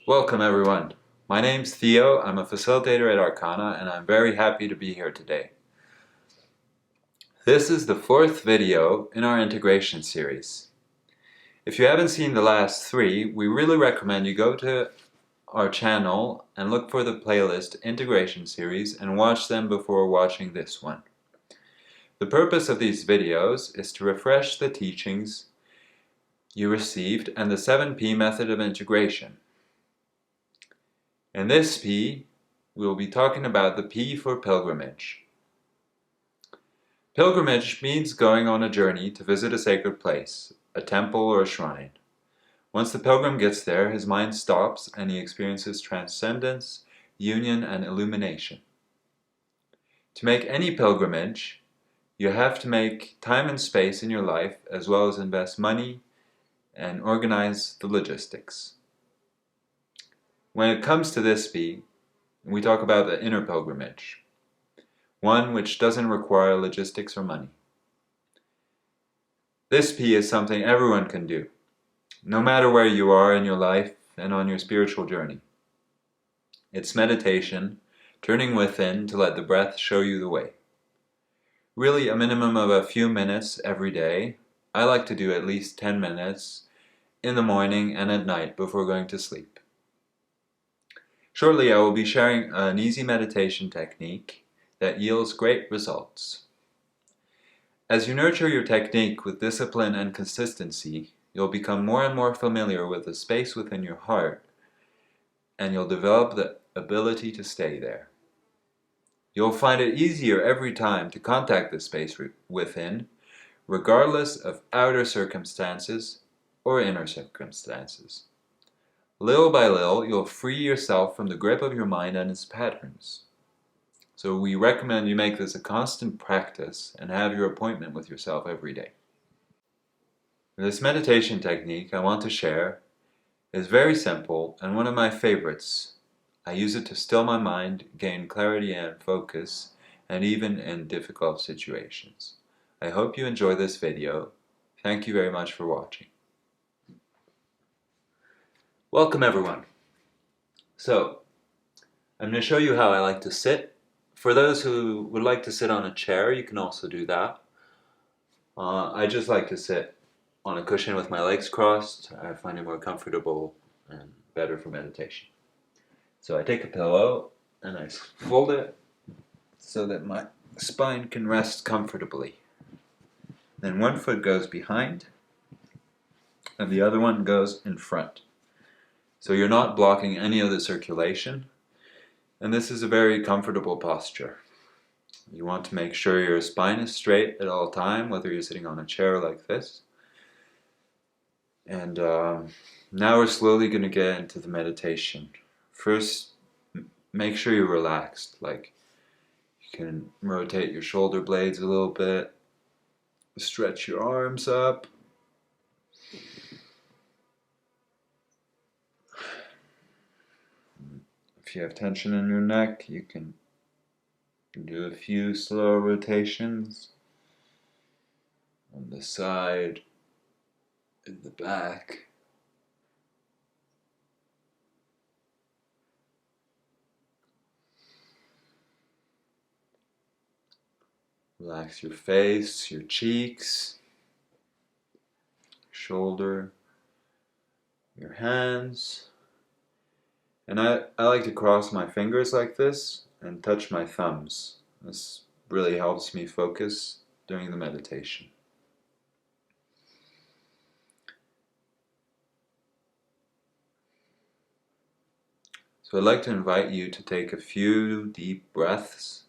Welcome everyone. My name's Theo, I'm a facilitator at Arkana and I'm very happy to be here today. This is the fourth video in our integration series. If you haven't seen the last three, we really recommend you go to our channel and look for the playlist Integration Series and watch them before watching this one. The purpose of these videos is to refresh the teachings you received and the 7P method of integration. In this P, we will be talking about the P for pilgrimage. Pilgrimage means going on a journey to visit a sacred place, a temple or a shrine. Once the pilgrim gets there, his mind stops and he experiences transcendence, union, and illumination. To make any pilgrimage, you have to make time and space in your life as well as invest money and organize the logistics. When it comes to this P, we talk about the inner pilgrimage, one which doesn't require logistics or money. This P is something everyone can do, no matter where you are in your life and on your spiritual journey. It's meditation, turning within to let the breath show you the way. Really a minimum of a few minutes every day. I like to do at least 10 minutes in the morning and at night before going to sleep. Shortly I will be sharing an easy meditation technique that yields great results. As you nurture your technique with discipline and consistency, you'll become more and more familiar with the space within your heart, and you'll develop the ability to stay there. You'll find it easier every time to contact the space within, regardless of outer circumstances or inner circumstances. Little by little, you'll free yourself from the grip of your mind and its patterns. So we recommend you make this a constant practice and have your appointment with yourself every day. This meditation technique I want to share is very simple and one of my favorites. I use it to still my mind, gain clarity and focus, and even in difficult situations. I hope you enjoy this video. Thank you very much for watching. Welcome everyone. So, I'm going to show you how I like to sit. For those who would like to sit on a chair, you can also do that. I just like to sit on a cushion with my legs crossed. I find it more comfortable and better for meditation. So I take a pillow and I fold it so that my spine can rest comfortably. Then one foot goes behind and the other one goes in front. So you're not blocking any of the circulation, and this is a very comfortable posture. You want to make sure your spine is straight at all time, whether you're sitting on a chair like this. And now we're slowly going to get into the meditation. First, make sure you're relaxed. Like, you can rotate your shoulder blades a little bit, stretch your arms up. If you have tension in your neck, you can do a few slow rotations on the side, in the back. Relax your face, your cheeks, shoulder, your hands. And I like to cross my fingers like this and touch my thumbs. This really helps me focus during the meditation. So I'd like to invite you to take a few deep breaths.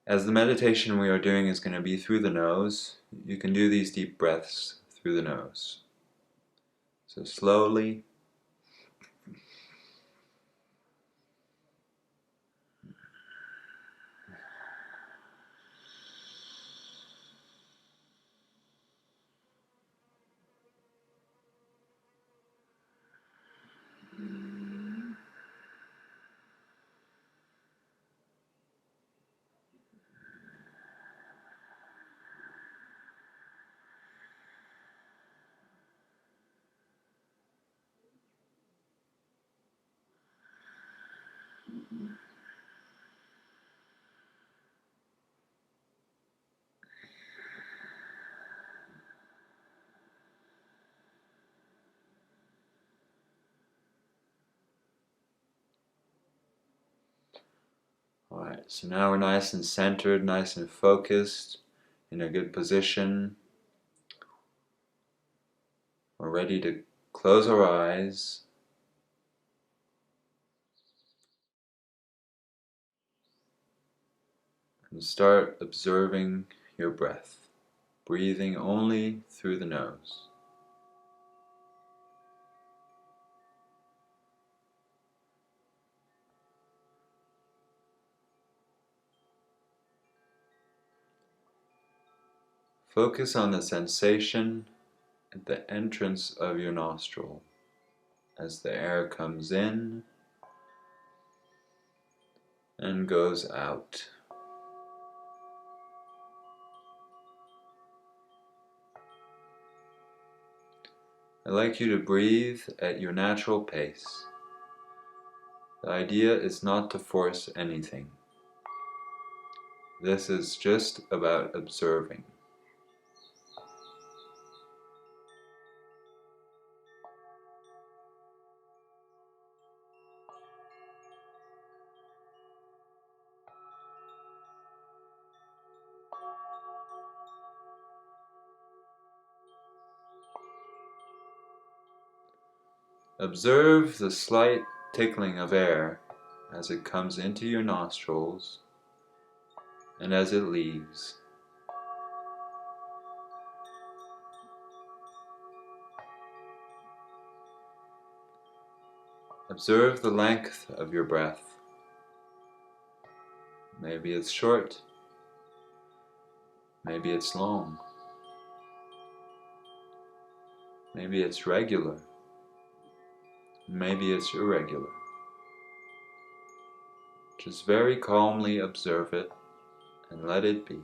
As the meditation we are doing is going to be through the nose, you can do these deep breaths through the nose. So slowly. Alright, so now we're nice and centered, nice and focused, in a good position. We're ready to close our eyes and start observing your breath, breathing only through the nose. Focus on the sensation at the entrance of your nostril as the air comes in and goes out. I'd like you to breathe at your natural pace. The idea is not to force anything. This is just about observing. Observe the slight tickling of air as it comes into your nostrils and as it leaves. Observe the length of your breath. Maybe it's short, maybe it's long, maybe it's regular, maybe it's irregular. Just very calmly observe it and let it be.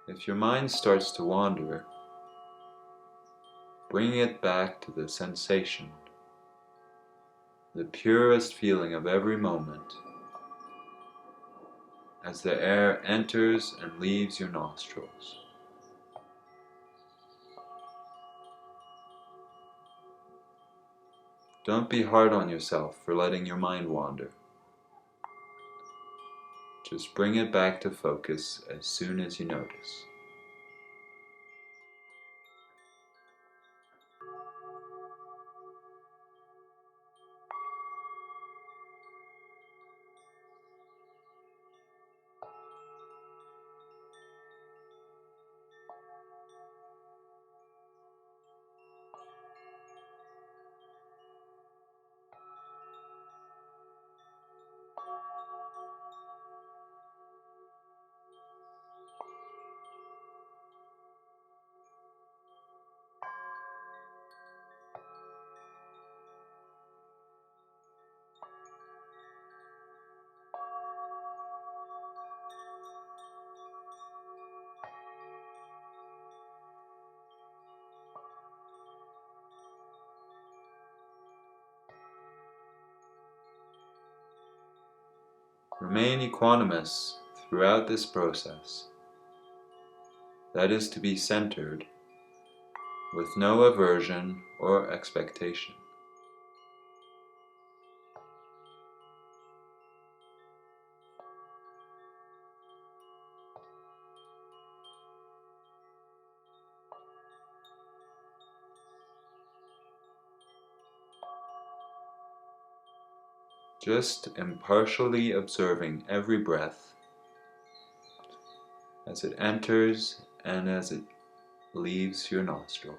If your mind starts to wander, bring it back to the sensation, the purest feeling of every moment, as the air enters and leaves your nostrils. Don't be hard on yourself for letting your mind wander. Just bring it back to focus as soon as you notice. Remain equanimous throughout this process. That is to be centered, with no aversion or expectation. Just impartially observing every breath as it enters and as it leaves your nostril.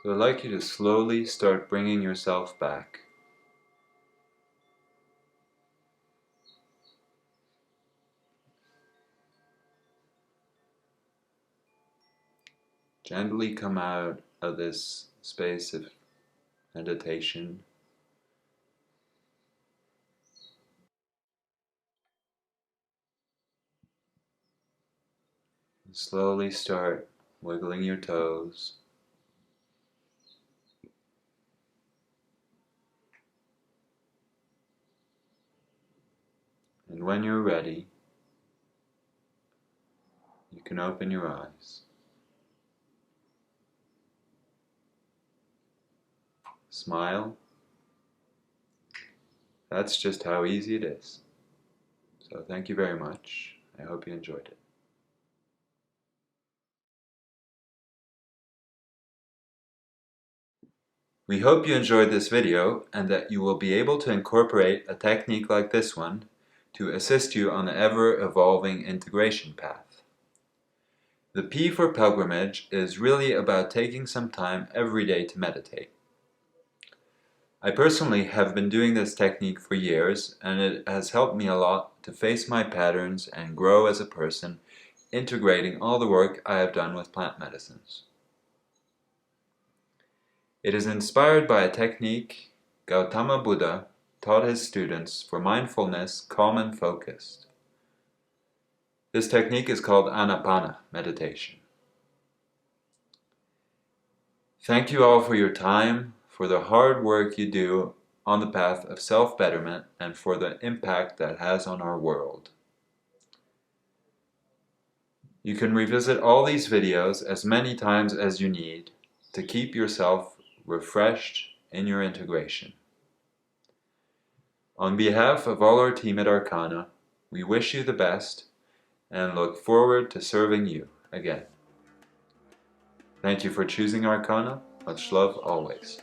So I'd like you to slowly start bringing yourself back. Gently come out of this space of meditation. Slowly start wiggling your toes. And when you're ready, you can open your eyes. Smile. That's just how easy it is. So thank you very much. I hope you enjoyed it. We hope you enjoyed this video and that you will be able to incorporate a technique like this one to assist you on the ever-evolving integration path. The P for pilgrimage is really about taking some time every day to meditate. I personally have been doing this technique for years, and it has helped me a lot to face my patterns and grow as a person, integrating all the work I have done with plant medicines. It is inspired by a technique Gautama Buddha taught his students for mindfulness, calm and focused. This technique is called Anapana meditation. Thank you all for your time, for the hard work you do on the path of self-betterment, and for the impact that has on our world. You can revisit all these videos as many times as you need to keep yourself refreshed in your integration. On behalf of all our team at Arkana, we wish you the best and look forward to serving you again. Thank you for choosing Arkana. Much love always.